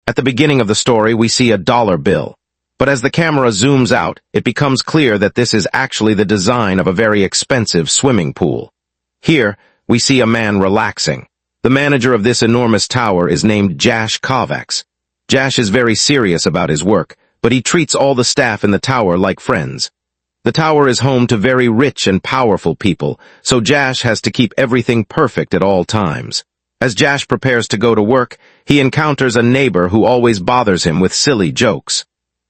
At the beginning of the story, we see a dollar bill. But as the camera zooms out, it becomes clear that this is actually the design of a very expensive swimming pool. Here, we see a man relaxing. The manager of this enormous tower is named Jash Kovacs. Jash is very serious about his work, but he treats all the staff in the tower like friends. The tower is home to very rich and powerful people, so Jash has to keep everything perfect at all times. As Jash prepares to go to work, he encounters a neighbor who always bothers him with silly jokes.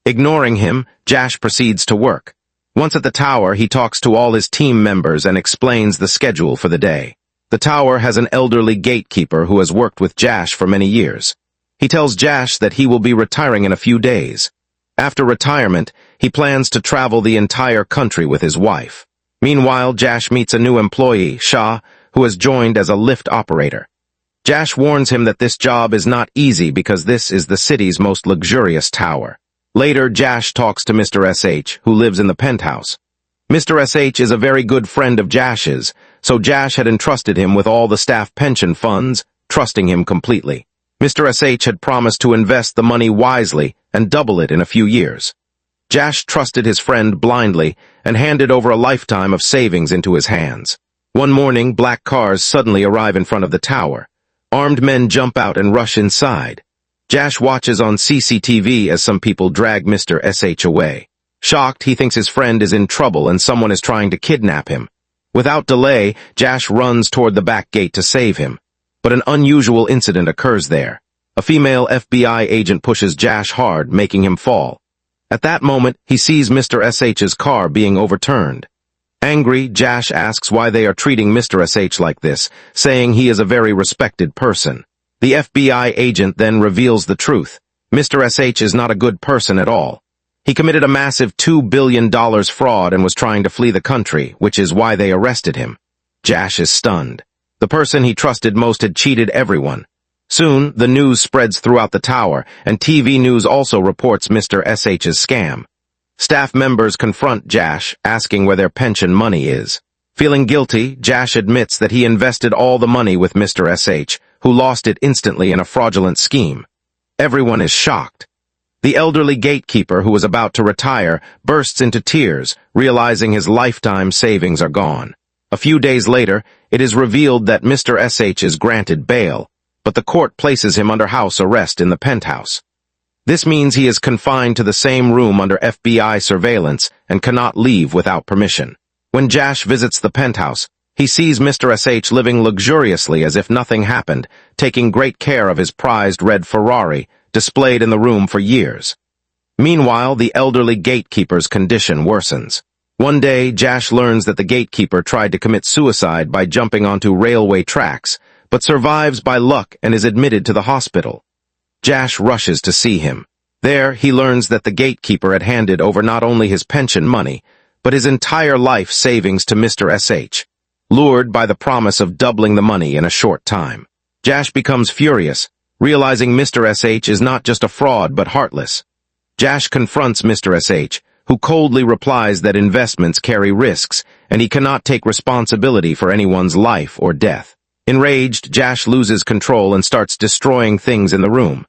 Ignoring him, Jash proceeds to work. Once at the tower, he talks to all his team members and explains the schedule for the day. The tower has an elderly gatekeeper who has worked with Jash for many years. He tells Jash that he will be retiring in a few days. After retirement, he plans to travel the entire country with his wife. Meanwhile, Jash meets a new employee, Shah, who has joined as a lift operator. Jash warns him that this job is not easy because this is the city's most luxurious tower. Later, Jash talks to Mr. SH, who lives in the penthouse. Mr. SH is a very good friend of Jash's, so Jash had entrusted him with all the staff pension funds, trusting him completely. Mr. SH had promised to invest the money wisely and double it in a few years. Jash trusted his friend blindly and handed over a lifetime of savings into his hands. One morning, black cars suddenly arrive in front of the tower. Armed men jump out and rush inside. Jash watches on CCTV as some people drag Mr. SH away. Shocked, he thinks his friend is in trouble and someone is trying to kidnap him. Without delay, Jash runs toward the back gate to save him. But an unusual incident occurs there. A female FBI agent pushes Jash hard, making him fall. At that moment, he sees Mr. SH's car being overturned. Angry, Jash asks why they are treating Mr. SH like this, saying he is a very respected person. The FBI agent then reveals the truth. Mr. SH is not a good person at all. He committed a massive $2 billion fraud and was trying to flee the country, which is why they arrested him. Jash is stunned. The person he trusted most had cheated everyone. Soon, the news spreads throughout the tower, and TV news also reports Mr. SH's scam. Staff members confront Jash, asking where their pension money is. Feeling guilty, Jash admits that he invested all the money with Mr. SH, who lost it instantly in a fraudulent scheme. Everyone is shocked. The elderly gatekeeper, who was about to retire, bursts into tears, realizing his lifetime savings are gone. A few days later, it is revealed that Mr. SH is granted bail, but the court places him under house arrest in the penthouse. This means he is confined to the same room under FBI surveillance and cannot leave without permission. When Jash visits the penthouse, he sees Mr. SH living luxuriously as if nothing happened, taking great care of his prized red Ferrari, displayed in the room for years. Meanwhile, the elderly gatekeeper's condition worsens. One day, Jash learns that the gatekeeper tried to commit suicide by jumping onto railway tracks, but survives by luck and is admitted to the hospital. Jash rushes to see him. There, he learns that the gatekeeper had handed over not only his pension money, but his entire life savings to Mr. SH, lured by the promise of doubling the money in a short time. Jash becomes furious, realizing Mr. SH is not just a fraud but heartless. Jash confronts Mr. SH, who coldly replies that investments carry risks, and he cannot take responsibility for anyone's life or death. Enraged, Jash loses control and starts destroying things in the room.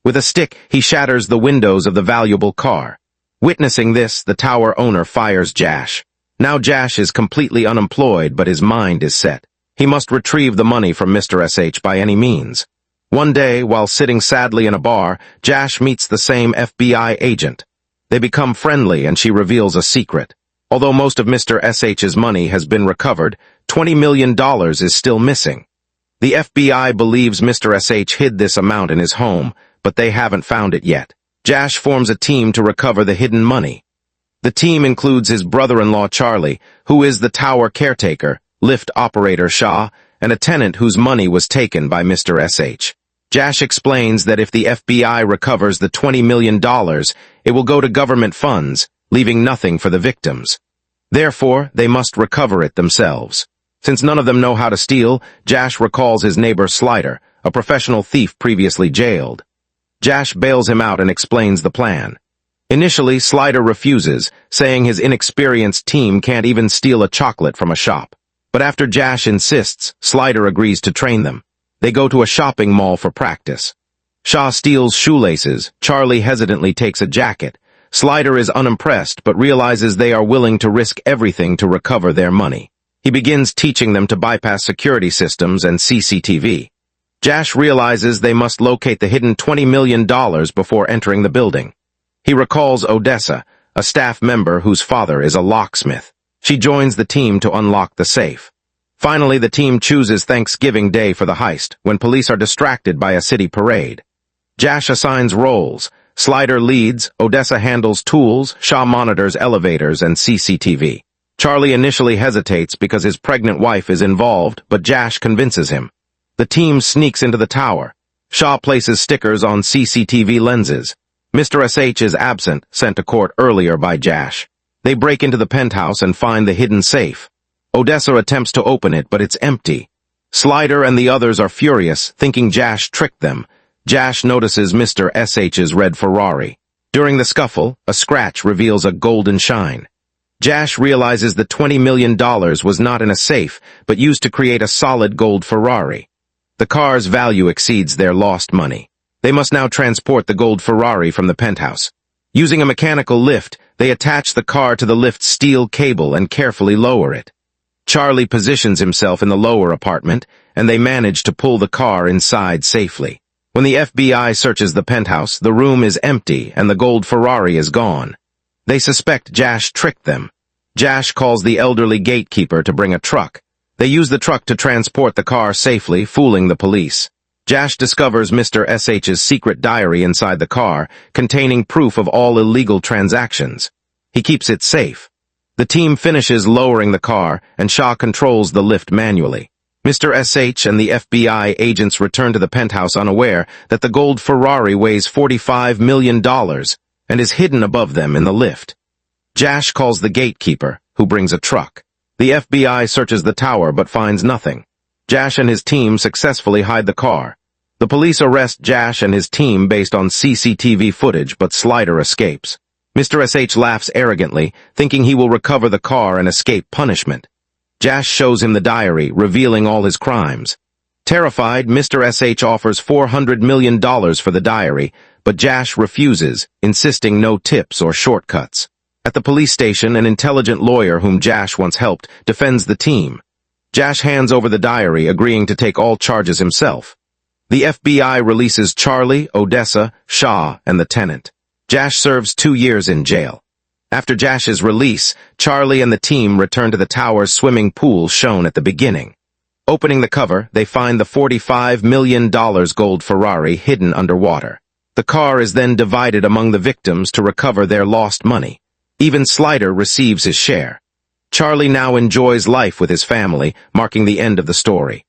With a stick, he shatters the windows of the valuable car. Witnessing this, the tower owner fires Jash. Now Jash is completely unemployed, but his mind is set. He must retrieve the money from Mr. SH by any means. One day, while sitting sadly in a bar, Jash meets the same FBI agent. They become friendly and she reveals a secret. Although most of Mr. SH's money has been recovered, $20 million is still missing. The FBI believes Mr. SH hid this amount in his home, but they haven't found it yet. Jash forms a team to recover the hidden money. The team includes his brother-in-law Charlie, who is the tower caretaker, lift operator Shah, and a tenant whose money was taken by Mr. SH. Jash explains that if the FBI recovers the $20 million, it will go to government funds, leaving nothing for the victims. Therefore, they must recover it themselves. Since none of them know how to steal, Jash recalls his neighbor Slider, a professional thief previously jailed. Jash bails him out and explains the plan. Initially, Slider refuses, saying his inexperienced team can't even steal a chocolate from a shop. But after Jash insists, Slider agrees to train them. They go to a shopping mall for practice. Shah steals shoelaces. Charlie hesitantly takes a jacket. Slider is unimpressed, but realizes they are willing to risk everything to recover their money. He begins teaching them to bypass security systems and CCTV. Jash realizes they must locate the hidden $20 million before entering the building. He recalls Odessa, a staff member whose father is a locksmith. She joins the team to unlock the safe. Finally, the team chooses Thanksgiving Day for the heist, when police are distracted by a city parade. Jash assigns roles. Slider leads, Odessa handles tools, Shah monitors elevators and CCTV. Charlie initially hesitates because his pregnant wife is involved, but Jash convinces him. The team sneaks into the tower. Shah places stickers on CCTV lenses. Mr. SH is absent, sent to court earlier by Jash. They break into the penthouse and find the hidden safe. Odessa attempts to open it, but it's empty. Slider and the others are furious, thinking Jash tricked them. Jash notices Mr. SH's red Ferrari. During the scuffle, a scratch reveals a golden shine. Jash realizes the $20 million was not in a safe, but used to create a solid gold Ferrari. The car's value exceeds their lost money. They must now transport the gold Ferrari from the penthouse. Using a mechanical lift, they attach the car to the lift's steel cable and carefully lower it. Charlie positions himself in the lower apartment, and they manage to pull the car inside safely. When the FBI searches the penthouse, the room is empty and the gold Ferrari is gone. They suspect Jash tricked them. Jash calls the elderly gatekeeper to bring a truck. They use the truck to transport the car safely, fooling the police. Jash discovers Mr. SH's secret diary inside the car, containing proof of all illegal transactions. He keeps it safe. The team finishes lowering the car, and Shah controls the lift manually. Mr. SH and the FBI agents return to the penthouse unaware that the gold Ferrari weighs $45 million and is hidden above them in the lift. Jash calls the gatekeeper, who brings a truck. The FBI searches the tower but finds nothing. Jash and his team successfully hide the car. The police arrest Jash and his team based on CCTV footage, but Slider escapes. Mr. SH laughs arrogantly, thinking he will recover the car and escape punishment. Jash shows him the diary, revealing all his crimes. Terrified, Mr. SH offers $400 million for the diary, but Jash refuses, insisting no tips or shortcuts. At the police station, an intelligent lawyer whom Jash once helped defends the team. Jash hands over the diary, agreeing to take all charges himself. The FBI releases Charlie, Odessa, Shah, and the tenant. Jash serves 2 years in jail. After Jash's release, Charlie and the team return to the tower's swimming pool shown at the beginning. Opening the cover, they find the $45 million gold Ferrari hidden underwater. The car is then divided among the victims to recover their lost money. Even Slider receives his share. Charlie now enjoys life with his family, marking the end of the story.